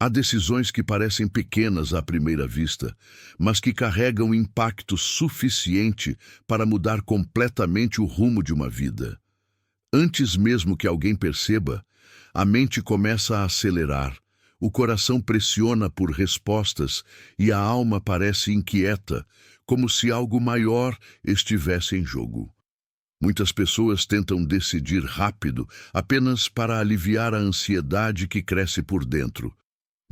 Há decisões que parecem pequenas à primeira vista, mas que carregam impacto suficiente para mudar completamente o rumo de uma vida. Antes mesmo que alguém perceba, a mente começa a acelerar, o coração pressiona por respostas e a alma parece inquieta, como se algo maior estivesse em jogo. Muitas pessoas tentam decidir rápido apenas para aliviar a ansiedade que cresce por dentro.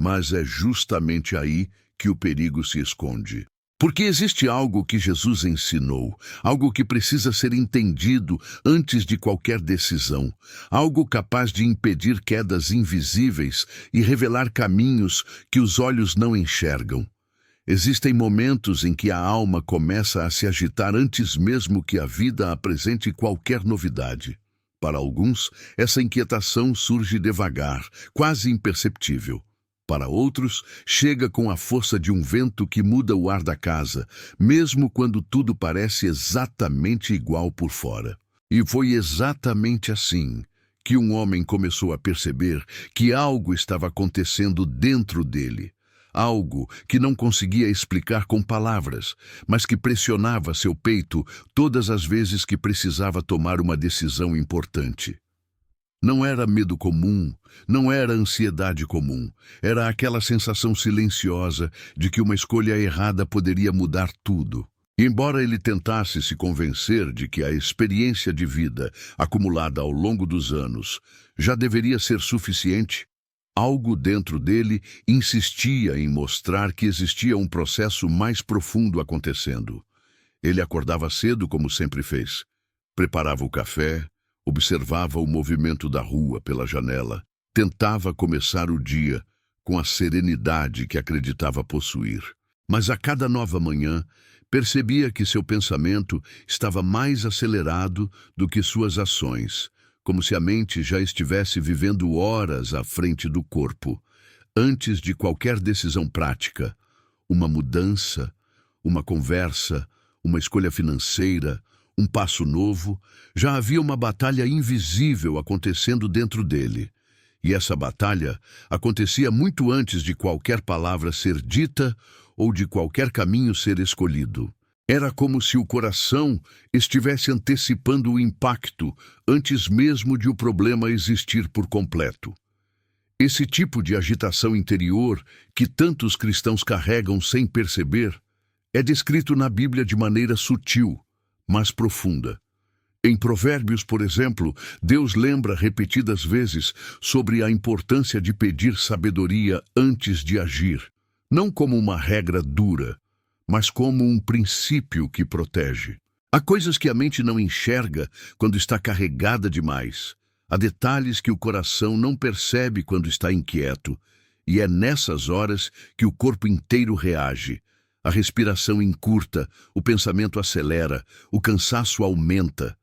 Mas é justamente aí que o perigo se esconde. Porque existe algo que Jesus ensinou, algo que precisa ser entendido antes de qualquer decisão, algo capaz de impedir quedas invisíveis e revelar caminhos que os olhos não enxergam. Existem momentos em que a alma começa a se agitar antes mesmo que a vida apresente qualquer novidade. Para alguns, essa inquietação surge devagar, quase imperceptível. Para outros, chega com a força de um vento que muda o ar da casa, mesmo quando tudo parece exatamente igual por fora. E foi exatamente assim que um homem começou a perceber que algo estava acontecendo dentro dele. Algo que não conseguia explicar com palavras, mas que pressionava seu peito todas as vezes que precisava tomar uma decisão importante. Não era medo comum, não era ansiedade comum, era aquela sensação silenciosa de que uma escolha errada poderia mudar tudo. E embora ele tentasse se convencer de que a experiência de vida acumulada ao longo dos anos já deveria ser suficiente, algo dentro dele insistia em mostrar que existia um processo mais profundo acontecendo. Ele acordava cedo, como sempre fez. Preparava o café, observava o movimento da rua pela janela, tentava começar o dia com a serenidade que acreditava possuir. Mas a cada nova manhã, percebia que seu pensamento estava mais acelerado do que suas ações, como se a mente já estivesse vivendo horas à frente do corpo, antes de qualquer decisão prática, uma mudança, uma conversa, uma escolha financeira, um passo novo. Já havia uma batalha invisível acontecendo dentro dele. E essa batalha acontecia muito antes de qualquer palavra ser dita ou de qualquer caminho ser escolhido. Era como se o coração estivesse antecipando o impacto antes mesmo de o problema existir por completo. Esse tipo de agitação interior que tantos cristãos carregam sem perceber é descrito na Bíblia de maneira sutil, mas profunda. Em Provérbios, por exemplo, Deus lembra repetidas vezes sobre a importância de pedir sabedoria antes de agir, não como uma regra dura, mas como um princípio que protege. Há coisas que a mente não enxerga quando está carregada demais. Há detalhes que o coração não percebe quando está inquieto, e é nessas horas que o corpo inteiro reage. A respiração encurta, o pensamento acelera, o cansaço aumenta.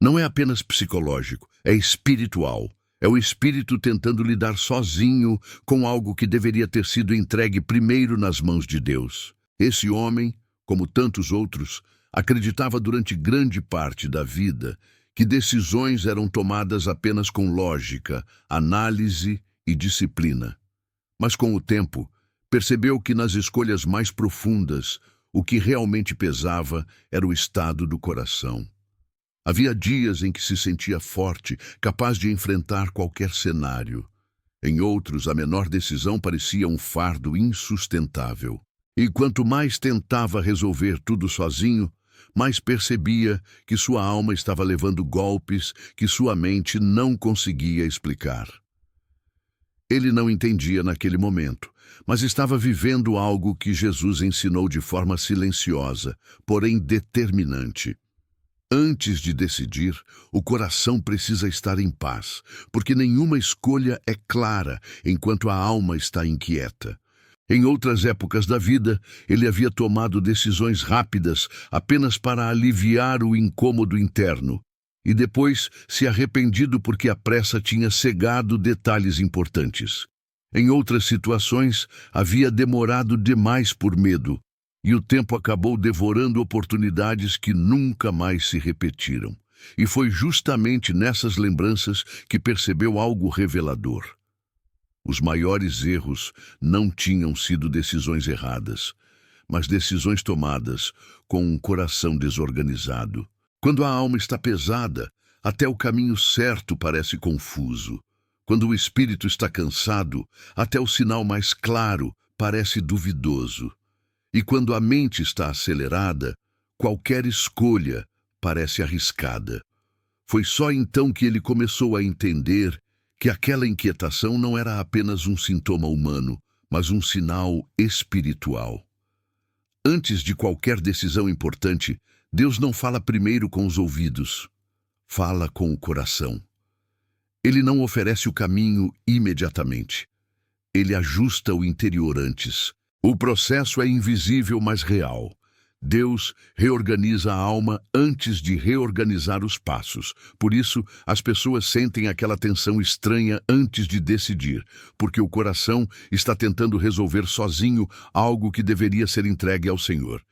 Não é apenas psicológico, é espiritual. É o espírito tentando lidar sozinho com algo que deveria ter sido entregue primeiro nas mãos de Deus. Esse homem, como tantos outros, acreditava durante grande parte da vida que decisões eram tomadas apenas com lógica, análise e disciplina. Mas com o tempo, percebeu que nas escolhas mais profundas, o que realmente pesava era o estado do coração. Havia dias em que se sentia forte, capaz de enfrentar qualquer cenário. Em outros, a menor decisão parecia um fardo insustentável. E quanto mais tentava resolver tudo sozinho, mais percebia que sua alma estava levando golpes que sua mente não conseguia explicar. Ele não entendia naquele momento, mas estava vivendo algo que Jesus ensinou de forma silenciosa, porém determinante. Antes de decidir, o coração precisa estar em paz, porque nenhuma escolha é clara enquanto a alma está inquieta. Em outras épocas da vida, ele havia tomado decisões rápidas apenas para aliviar o incômodo interno, e depois se arrependido porque a pressa tinha cegado detalhes importantes. Em outras situações, havia demorado demais por medo, e o tempo acabou devorando oportunidades que nunca mais se repetiram. E foi justamente nessas lembranças que percebeu algo revelador. Os maiores erros não tinham sido decisões erradas, mas decisões tomadas com um coração desorganizado. Quando a alma está pesada, até o caminho certo parece confuso. Quando o espírito está cansado, até o sinal mais claro parece duvidoso. E quando a mente está acelerada, qualquer escolha parece arriscada. Foi só então que ele começou a entender que aquela inquietação não era apenas um sintoma humano, mas um sinal espiritual. Antes de qualquer decisão importante, Deus não fala primeiro com os ouvidos, fala com o coração. Ele não oferece o caminho imediatamente. Ele ajusta o interior antes. O processo é invisível, mas real. Deus reorganiza a alma antes de reorganizar os passos. Por isso, as pessoas sentem aquela tensão estranha antes de decidir, porque o coração está tentando resolver sozinho algo que deveria ser entregue ao Senhor.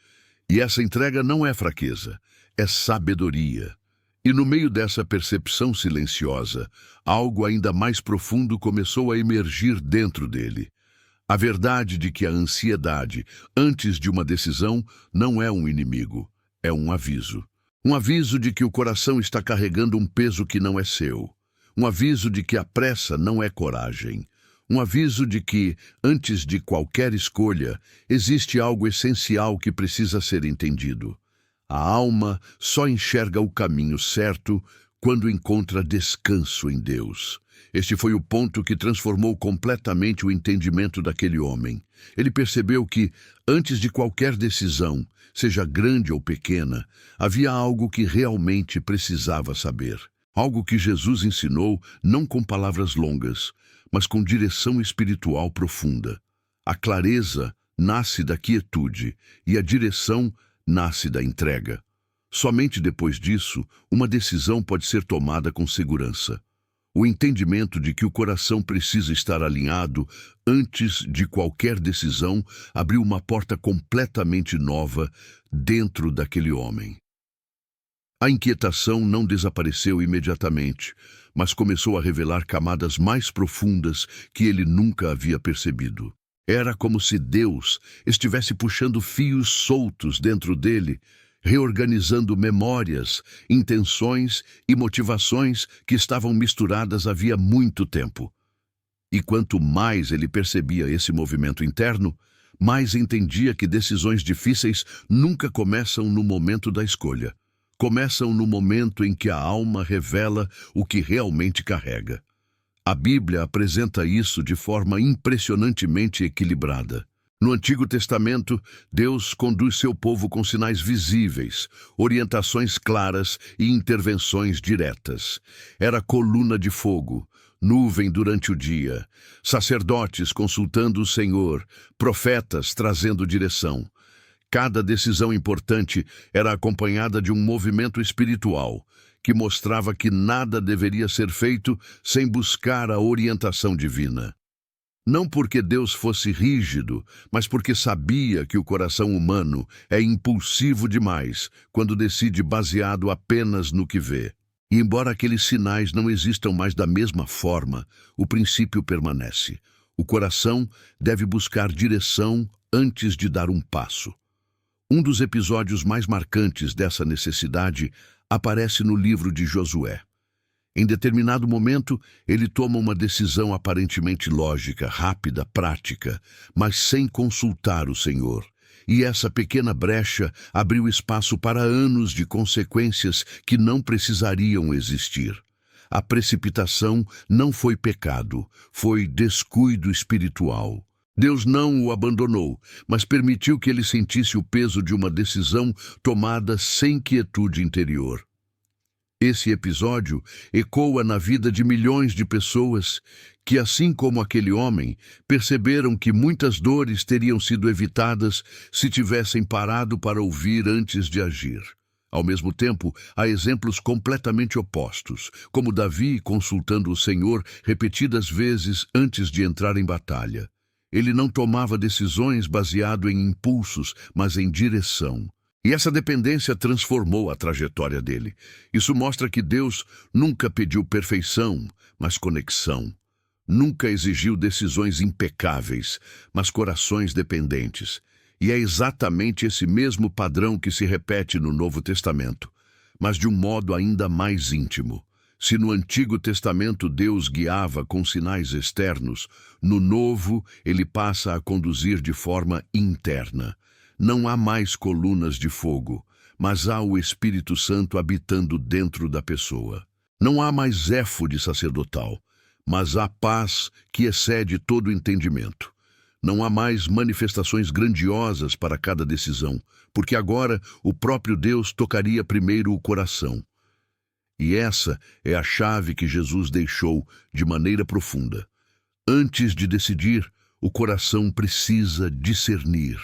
E essa entrega não é fraqueza, é sabedoria. E no meio dessa percepção silenciosa, algo ainda mais profundo começou a emergir dentro dele. A verdade de que a ansiedade, antes de uma decisão, não é um inimigo, é um aviso. Um aviso de que o coração está carregando um peso que não é seu. Um aviso de que a pressa não é coragem. Um aviso de que, antes de qualquer escolha, existe algo essencial que precisa ser entendido. A alma só enxerga o caminho certo quando encontra descanso em Deus. Este foi o ponto que transformou completamente o entendimento daquele homem. Ele percebeu que, antes de qualquer decisão, seja grande ou pequena, havia algo que realmente precisava saber. Algo que Jesus ensinou não com palavras longas, mas com direção espiritual profunda. A clareza nasce da quietude e a direção nasce da entrega. Somente depois disso, uma decisão pode ser tomada com segurança. O entendimento de que o coração precisa estar alinhado antes de qualquer decisão abriu uma porta completamente nova dentro daquele homem. A inquietação não desapareceu imediatamente, mas começou a revelar camadas mais profundas que ele nunca havia percebido. Era como se Deus estivesse puxando fios soltos dentro dele, reorganizando memórias, intenções e motivações que estavam misturadas havia muito tempo. E quanto mais ele percebia esse movimento interno, mais entendia que decisões difíceis nunca começam no momento da escolha. Começam no momento em que a alma revela o que realmente carrega. A Bíblia apresenta isso de forma impressionantemente equilibrada. No Antigo Testamento, Deus conduz seu povo com sinais visíveis, orientações claras e intervenções diretas. Era coluna de fogo, nuvem durante o dia, sacerdotes consultando o Senhor, profetas trazendo direção. Cada decisão importante era acompanhada de um movimento espiritual, que mostrava que nada deveria ser feito sem buscar a orientação divina. Não porque Deus fosse rígido, mas porque sabia que o coração humano é impulsivo demais quando decide baseado apenas no que vê. E embora aqueles sinais não existam mais da mesma forma, o princípio permanece. O coração deve buscar direção antes de dar um passo. Um dos episódios mais marcantes dessa necessidade aparece no livro de Josué. Em determinado momento, ele toma uma decisão aparentemente lógica, rápida, prática, mas sem consultar o Senhor. E essa pequena brecha abriu espaço para anos de consequências que não precisariam existir. A precipitação não foi pecado, foi descuido espiritual. Deus não o abandonou, mas permitiu que ele sentisse o peso de uma decisão tomada sem quietude interior. Esse episódio ecoa na vida de milhões de pessoas que, assim como aquele homem, perceberam que muitas dores teriam sido evitadas se tivessem parado para ouvir antes de agir. Ao mesmo tempo, há exemplos completamente opostos, como Davi consultando o Senhor repetidas vezes antes de entrar em batalha. Ele não tomava decisões baseado em impulsos, mas em direção. E essa dependência transformou a trajetória dele. Isso mostra que Deus nunca pediu perfeição, mas conexão. nunca exigiu decisões impecáveis, mas corações dependentes. E é exatamente esse mesmo padrão que se repete no Novo Testamento, mas de um modo ainda mais íntimo. Se no Antigo Testamento Deus guiava com sinais externos, no Novo ele passa a conduzir de forma interna. Não há mais colunas de fogo, mas há o Espírito Santo habitando dentro da pessoa. Não há mais éfode sacerdotal, mas há paz que excede todo entendimento. Não há mais manifestações grandiosas para cada decisão, porque agora o próprio Deus tocaria primeiro o coração. E essa é a chave que Jesus deixou de maneira profunda. Antes de decidir, o coração precisa discernir.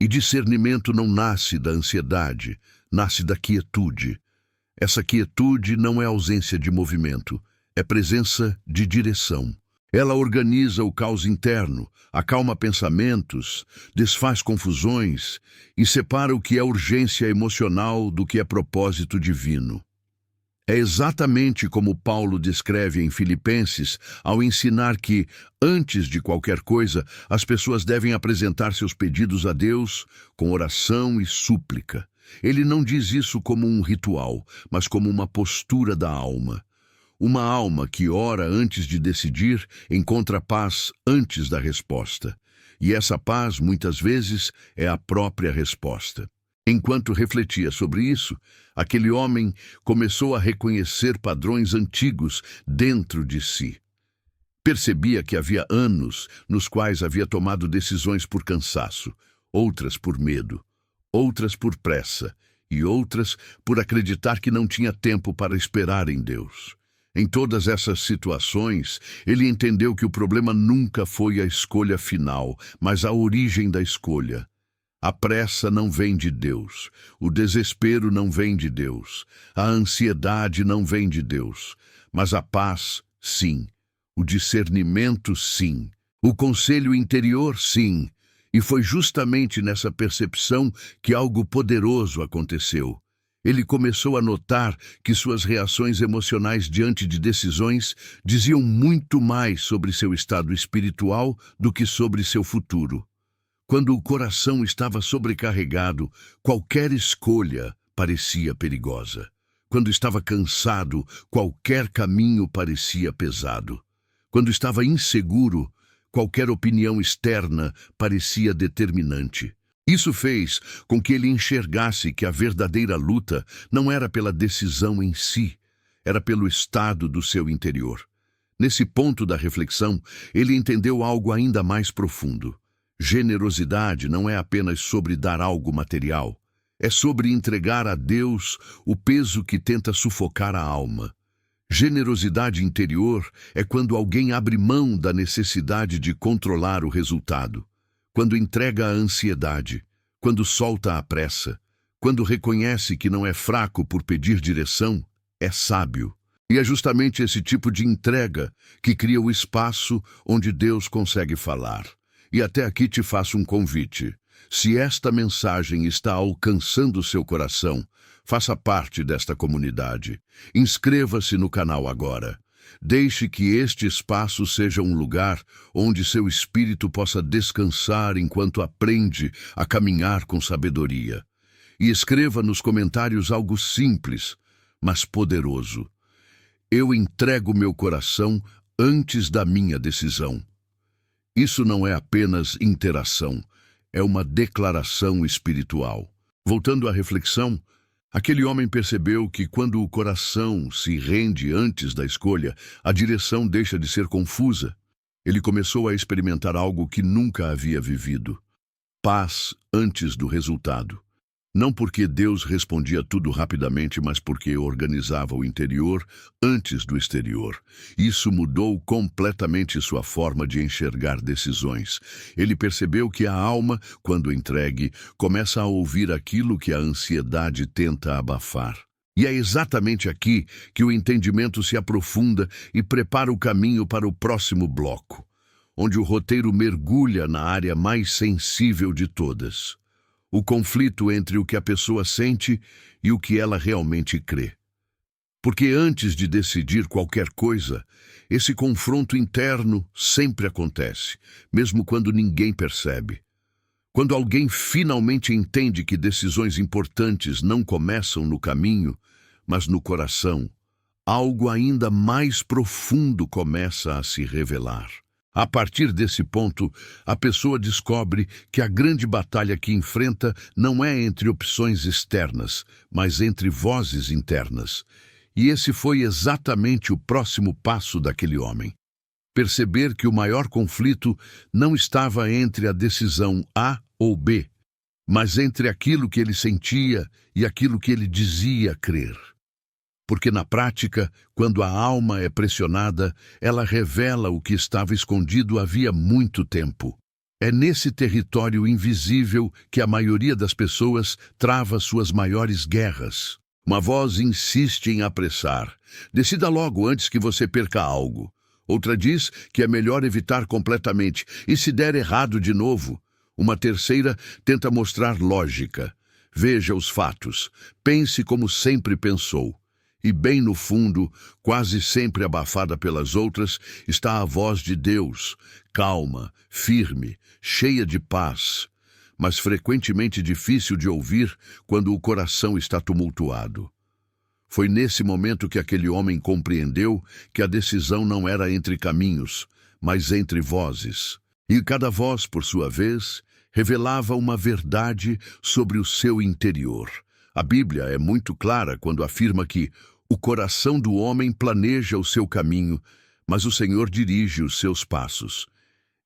E discernimento não nasce da ansiedade, nasce da quietude. Essa quietude não é ausência de movimento, é presença de direção. Ela organiza o caos interno, acalma pensamentos, desfaz confusões e separa o que é urgência emocional do que é propósito divino. É exatamente como Paulo descreve em Filipenses ao ensinar que, antes de qualquer coisa, as pessoas devem apresentar seus pedidos a Deus com oração e súplica. Ele não diz isso como um ritual, mas como uma postura da alma. Uma alma que ora antes de decidir encontra paz antes da resposta. E essa paz, muitas vezes, é a própria resposta. Enquanto refletia sobre isso, aquele homem começou a reconhecer padrões antigos dentro de si. Percebia que havia anos nos quais havia tomado decisões por cansaço, outras por medo, outras por pressa e outras por acreditar que não tinha tempo para esperar em Deus. Em todas essas situações, ele entendeu que o problema nunca foi a escolha final, mas a origem da escolha. A pressa não vem de Deus, o desespero não vem de Deus, a ansiedade não vem de Deus, mas a paz, sim, o discernimento, sim, o conselho interior, sim. E foi justamente nessa percepção que algo poderoso aconteceu. Ele começou a notar que suas reações emocionais diante de decisões diziam muito mais sobre seu estado espiritual do que sobre seu futuro. Quando o coração estava sobrecarregado, qualquer escolha parecia perigosa. Quando estava cansado, qualquer caminho parecia pesado. Quando estava inseguro, qualquer opinião externa parecia determinante. Isso fez com que ele enxergasse que a verdadeira luta não era pela decisão em si, era pelo estado do seu interior. Nesse ponto da reflexão, ele entendeu algo ainda mais profundo. Generosidade não é apenas sobre dar algo material, é sobre entregar a Deus o peso que tenta sufocar a alma. Generosidade interior é quando alguém abre mão da necessidade de controlar o resultado, quando entrega a ansiedade, quando solta a pressa, quando reconhece que não é fraco por pedir direção, é sábio. E é justamente esse tipo de entrega que cria o espaço onde Deus consegue falar. E até aqui te faço um convite. Se esta mensagem está alcançando seu coração, faça parte desta comunidade. Inscreva-se no canal agora. Deixe que este espaço seja um lugar onde seu espírito possa descansar enquanto aprende a caminhar com sabedoria. E escreva nos comentários algo simples, mas poderoso. Eu entrego meu coração antes da minha decisão. Isso não é apenas interação, é uma declaração espiritual. Voltando à reflexão, aquele homem percebeu que quando o coração se rende antes da escolha, a direção deixa de ser confusa. Ele começou a experimentar algo que nunca havia vivido: paz antes do resultado. Não porque Deus respondia tudo rapidamente, mas porque organizava o interior antes do exterior. Isso mudou completamente sua forma de enxergar decisões. Ele percebeu que a alma, quando entregue, começa a ouvir aquilo que a ansiedade tenta abafar. E é exatamente aqui que o entendimento se aprofunda e prepara o caminho para o próximo bloco, onde o roteiro mergulha na área mais sensível de todas: o conflito entre o que a pessoa sente e o que ela realmente crê. Porque antes de decidir qualquer coisa, esse confronto interno sempre acontece, mesmo quando ninguém percebe. Quando alguém finalmente entende que decisões importantes não começam no caminho, mas no coração, algo ainda mais profundo começa a se revelar. A partir desse ponto, a pessoa descobre que a grande batalha que enfrenta não é entre opções externas, mas entre vozes internas. E esse foi exatamente o próximo passo daquele homem. Perceber que o maior conflito não estava entre a decisão A ou B, mas entre aquilo que ele sentia e aquilo que ele dizia crer. Porque na prática, quando a alma é pressionada, ela revela o que estava escondido havia muito tempo. É nesse território invisível que a maioria das pessoas trava suas maiores guerras. Uma voz insiste em apressar. Decida logo antes que você perca algo. Outra diz que é melhor evitar completamente, e se der errado de novo. Uma terceira tenta mostrar lógica. Veja os fatos. Pense como sempre pensou. E bem no fundo, quase sempre abafada pelas outras, está a voz de Deus, calma, firme, cheia de paz, mas frequentemente difícil de ouvir quando o coração está tumultuado. Foi nesse momento que aquele homem compreendeu que a decisão não era entre caminhos, mas entre vozes. E cada voz, por sua vez, revelava uma verdade sobre o seu interior. A Bíblia é muito clara quando afirma que o coração do homem planeja o seu caminho, mas o Senhor dirige os seus passos.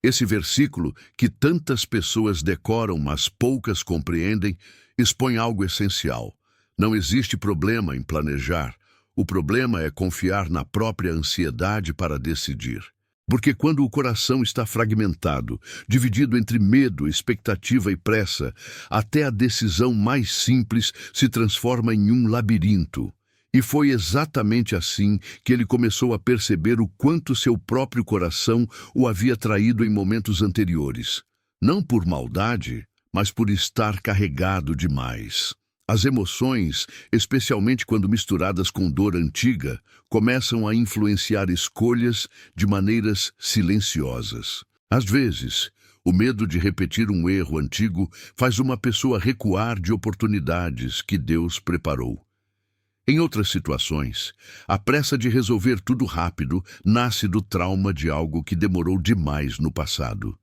Esse versículo, que tantas pessoas decoram, mas poucas compreendem, expõe algo essencial. Não existe problema em planejar. O problema é confiar na própria ansiedade para decidir. Porque quando o coração está fragmentado, dividido entre medo, expectativa e pressa, até a decisão mais simples se transforma em um labirinto. E foi exatamente assim que ele começou a perceber o quanto seu próprio coração o havia traído em momentos anteriores. Não por maldade, mas por estar carregado demais. As emoções, especialmente quando misturadas com dor antiga, começam a influenciar escolhas de maneiras silenciosas. Às vezes, o medo de repetir um erro antigo faz uma pessoa recuar de oportunidades que Deus preparou. Em outras situações, a pressa de resolver tudo rápido nasce do trauma de algo que demorou demais no passado.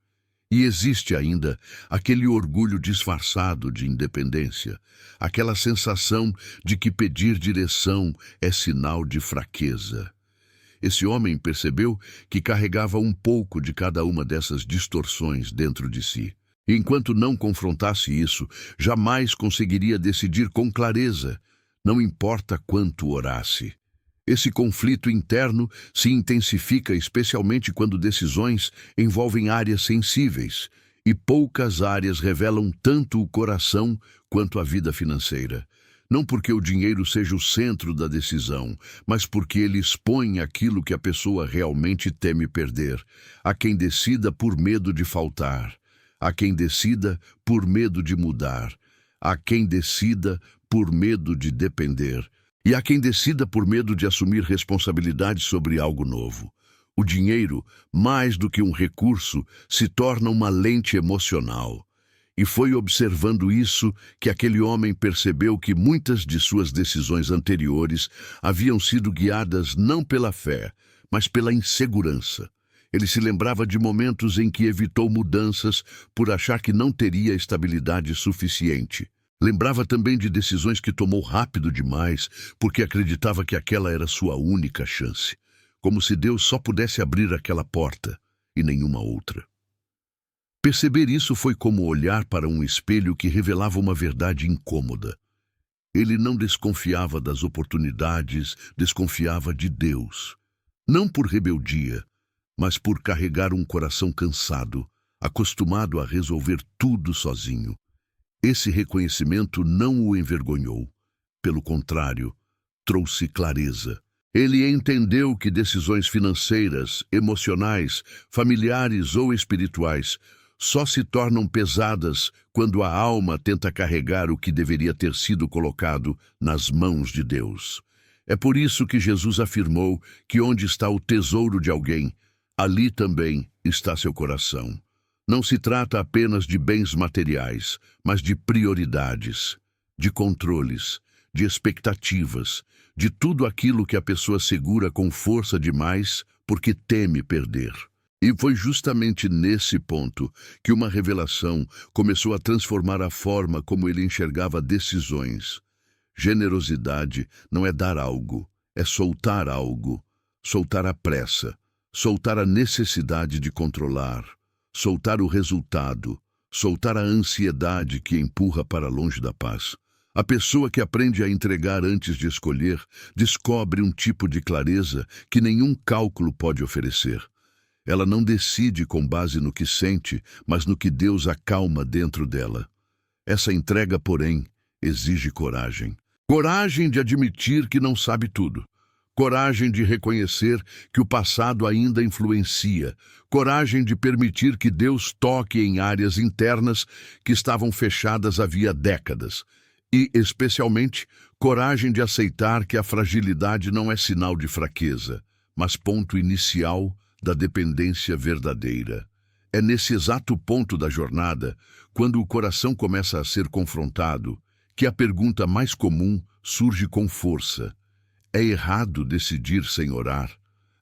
E existe ainda aquele orgulho disfarçado de independência, aquela sensação de que pedir direção é sinal de fraqueza. Esse homem percebeu que carregava um pouco de cada uma dessas distorções dentro de si. E enquanto não confrontasse isso, jamais conseguiria decidir com clareza, não importa quanto orasse. Esse conflito interno se intensifica especialmente quando decisões envolvem áreas sensíveis, e poucas áreas revelam tanto o coração quanto a vida financeira. Não porque o dinheiro seja o centro da decisão, mas porque ele expõe aquilo que a pessoa realmente teme perder. Há quem decida por medo de faltar, há quem decida por medo de mudar, há quem decida por medo de depender, e há quem decida por medo de assumir responsabilidade sobre algo novo. O dinheiro, mais do que um recurso, se torna uma lente emocional. E foi observando isso que aquele homem percebeu que muitas de suas decisões anteriores haviam sido guiadas não pela fé, mas pela insegurança. Ele se lembrava de momentos em que evitou mudanças por achar que não teria estabilidade suficiente. Lembrava também de decisões que tomou rápido demais, porque acreditava que aquela era sua única chance, como se Deus só pudesse abrir aquela porta e nenhuma outra. Perceber isso foi como olhar para um espelho que revelava uma verdade incômoda. Ele não desconfiava das oportunidades, desconfiava de Deus. Não por rebeldia, mas por carregar um coração cansado, acostumado a resolver tudo sozinho. Esse reconhecimento não o envergonhou. Pelo contrário, trouxe clareza. Ele entendeu que decisões financeiras, emocionais, familiares ou espirituais só se tornam pesadas quando a alma tenta carregar o que deveria ter sido colocado nas mãos de Deus. É por isso que Jesus afirmou que onde está o tesouro de alguém, ali também está seu coração. Não se trata apenas de bens materiais, mas de prioridades, de controles, de expectativas, de tudo aquilo que a pessoa segura com força demais porque teme perder. E foi justamente nesse ponto que uma revelação começou a transformar a forma como ele enxergava decisões. Generosidade não é dar algo, é soltar algo, soltar a pressa, soltar a necessidade de controlar, soltar o resultado, soltar a ansiedade que empurra para longe da paz. A pessoa que aprende a entregar antes de escolher descobre um tipo de clareza que nenhum cálculo pode oferecer. Ela não decide com base no que sente, mas no que Deus acalma dentro dela. Essa entrega, porém, exige coragem. Coragem de admitir que não sabe tudo. Coragem de reconhecer que o passado ainda influencia. Coragem de permitir que Deus toque em áreas internas que estavam fechadas havia décadas. E, especialmente, coragem de aceitar que a fragilidade não é sinal de fraqueza, mas ponto inicial da dependência verdadeira. É nesse exato ponto da jornada, quando o coração começa a ser confrontado, que a pergunta mais comum surge com força. É errado decidir sem orar?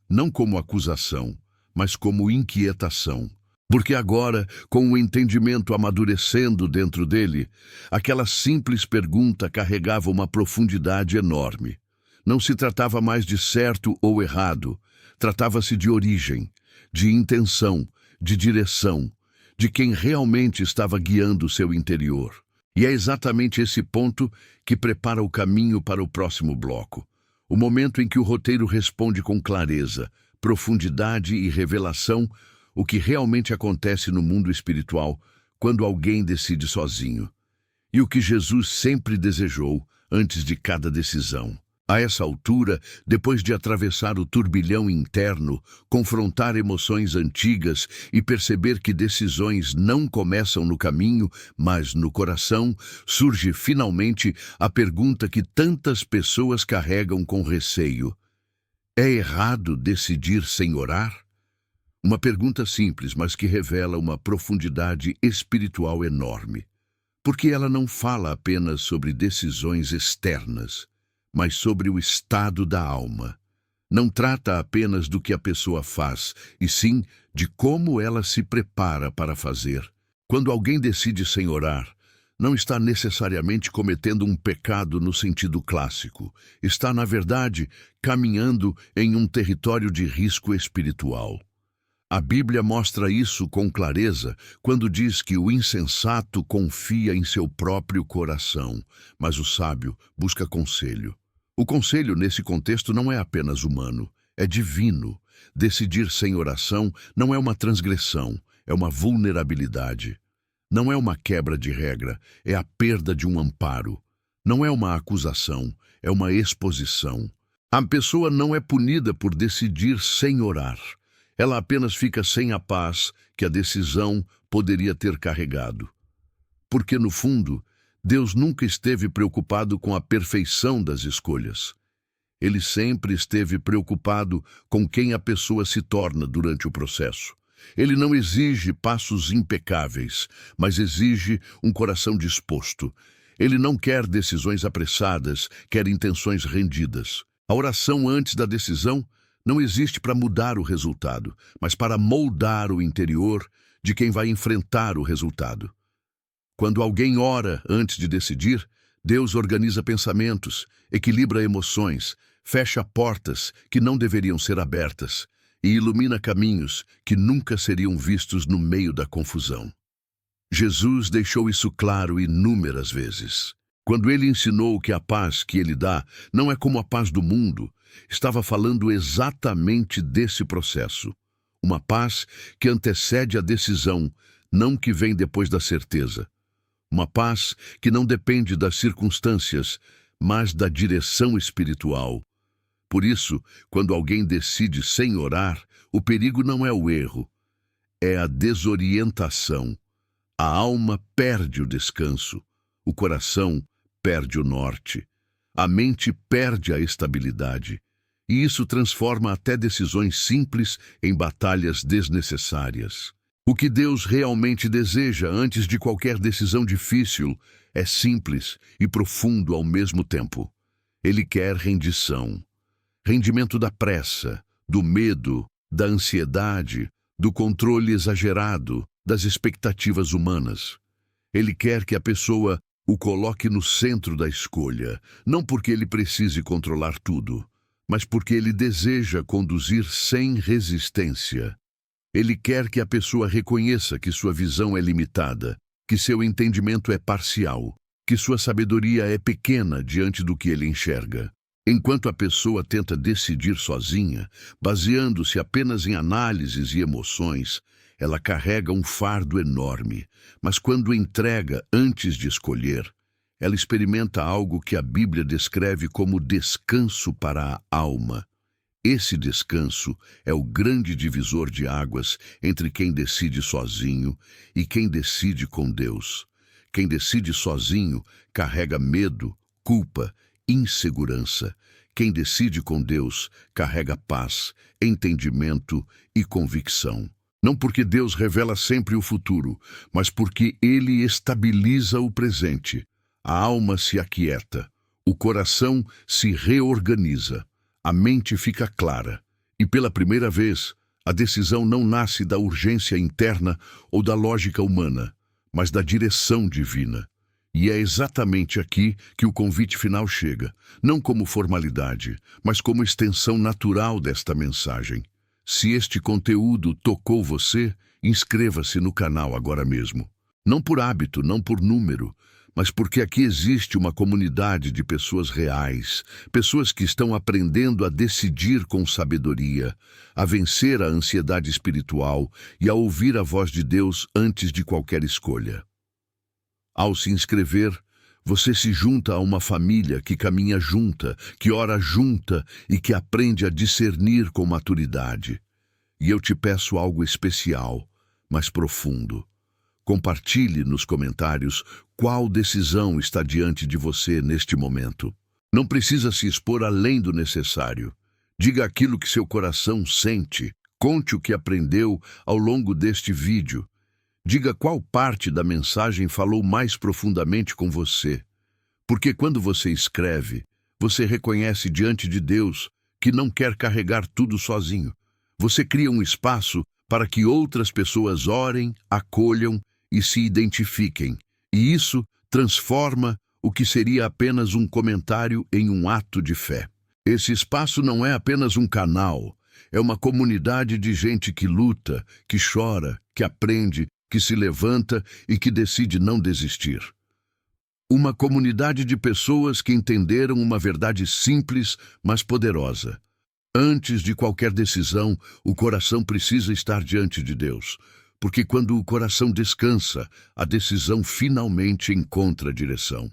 Não como acusação, mas como inquietação. Porque agora, com o entendimento amadurecendo dentro dele, aquela simples pergunta carregava uma profundidade enorme. Não se tratava mais de certo ou errado, tratava-se de origem, de intenção, de direção, de quem realmente estava guiando o seu interior. E é exatamente esse ponto que prepara o caminho para o próximo bloco. O momento em que o roteiro responde com clareza, profundidade e revelação o que realmente acontece no mundo espiritual quando alguém decide sozinho. E o que Jesus sempre desejou antes de cada decisão. A essa altura, depois de atravessar o turbilhão interno, confrontar emoções antigas e perceber que decisões não começam no caminho, mas no coração, surge finalmente a pergunta que tantas pessoas carregam com receio. É errado decidir sem orar? Uma pergunta simples, mas que revela uma profundidade espiritual enorme. Porque ela não fala apenas sobre decisões externas, mas sobre o estado da alma. Não trata apenas do que a pessoa faz, e sim de como ela se prepara para fazer. Quando alguém decide sem orar, não está necessariamente cometendo um pecado no sentido clássico. Está, na verdade, caminhando em um território de risco espiritual. A Bíblia mostra isso com clareza quando diz que o insensato confia em seu próprio coração, mas o sábio busca conselho. O conselho nesse contexto não é apenas humano, é divino. Decidir sem oração não é uma transgressão, é uma vulnerabilidade. Não é uma quebra de regra, é a perda de um amparo. Não é uma acusação, é uma exposição. A pessoa não é punida por decidir sem orar. Ela apenas fica sem a paz que a decisão poderia ter carregado. Porque, no fundo, Deus nunca esteve preocupado com a perfeição das escolhas. Ele sempre esteve preocupado com quem a pessoa se torna durante o processo. Ele não exige passos impecáveis, mas exige um coração disposto. Ele não quer decisões apressadas, quer intenções rendidas. A oração antes da decisão não existe para mudar o resultado, mas para moldar o interior de quem vai enfrentar o resultado. Quando alguém ora antes de decidir, Deus organiza pensamentos, equilibra emoções, fecha portas que não deveriam ser abertas e ilumina caminhos que nunca seriam vistos no meio da confusão. Jesus deixou isso claro inúmeras vezes. Quando ele ensinou que a paz que ele dá não é como a paz do mundo, estava falando exatamente desse processo. Uma paz que antecede a decisão, não que vem depois da certeza. Uma paz que não depende das circunstâncias, mas da direção espiritual. Por isso, quando alguém decide sem orar, o perigo não é o erro, é a desorientação. A alma perde o descanso, o coração perde o norte. a mente perde a estabilidade, e isso transforma até decisões simples em batalhas desnecessárias. O que Deus realmente deseja antes de qualquer decisão difícil é simples e profundo ao mesmo tempo. Ele quer rendição. Rendimento da pressa, do medo, da ansiedade, do controle exagerado, das expectativas humanas. Ele quer que a pessoa o coloque no centro da escolha, não porque ele precise controlar tudo, mas porque ele deseja conduzir sem resistência. Ele quer que a pessoa reconheça que sua visão é limitada, que seu entendimento é parcial, que sua sabedoria é pequena diante do que ele enxerga. Enquanto a pessoa tenta decidir sozinha, baseando-se apenas em análises e emoções, ela carrega um fardo enorme, mas quando entrega antes de escolher, ela experimenta algo que a Bíblia descreve como descanso para a alma. Esse descanso é o grande divisor de águas entre quem decide sozinho e quem decide com Deus. Quem decide sozinho carrega medo, culpa, insegurança. Quem decide com Deus carrega paz, entendimento e convicção. Não porque Deus revela sempre o futuro, mas porque Ele estabiliza o presente. A alma se aquieta, o coração se reorganiza, a mente fica clara. E pela primeira vez, a decisão não nasce da urgência interna ou da lógica humana, mas da direção divina. E é exatamente aqui que o convite final chega, não como formalidade, mas como extensão natural desta mensagem. Se este conteúdo tocou você, inscreva-se no canal agora mesmo. Não por hábito, não por número, mas porque aqui existe uma comunidade de pessoas reais, pessoas que estão aprendendo a decidir com sabedoria, a vencer a ansiedade espiritual e a ouvir a voz de Deus antes de qualquer escolha. Ao se inscrever, você se junta a uma família que caminha junta, que ora junta e que aprende a discernir com maturidade. E eu te peço algo especial, mas profundo. Compartilhe nos comentários qual decisão está diante de você neste momento. Não precisa se expor além do necessário. Diga aquilo que seu coração sente. Conte o que aprendeu ao longo deste vídeo. Diga qual parte da mensagem falou mais profundamente com você. Porque quando você escreve, você reconhece diante de Deus que não quer carregar tudo sozinho. Você cria um espaço para que outras pessoas orem, acolham e se identifiquem. E isso transforma o que seria apenas um comentário em um ato de fé. Esse espaço não é apenas um canal, é uma comunidade de gente que luta, que chora, que aprende, que se levanta e que decide não desistir. Uma comunidade de pessoas que entenderam uma verdade simples, mas poderosa. Antes de qualquer decisão, o coração precisa estar diante de Deus, porque quando o coração descansa, a decisão finalmente encontra direção.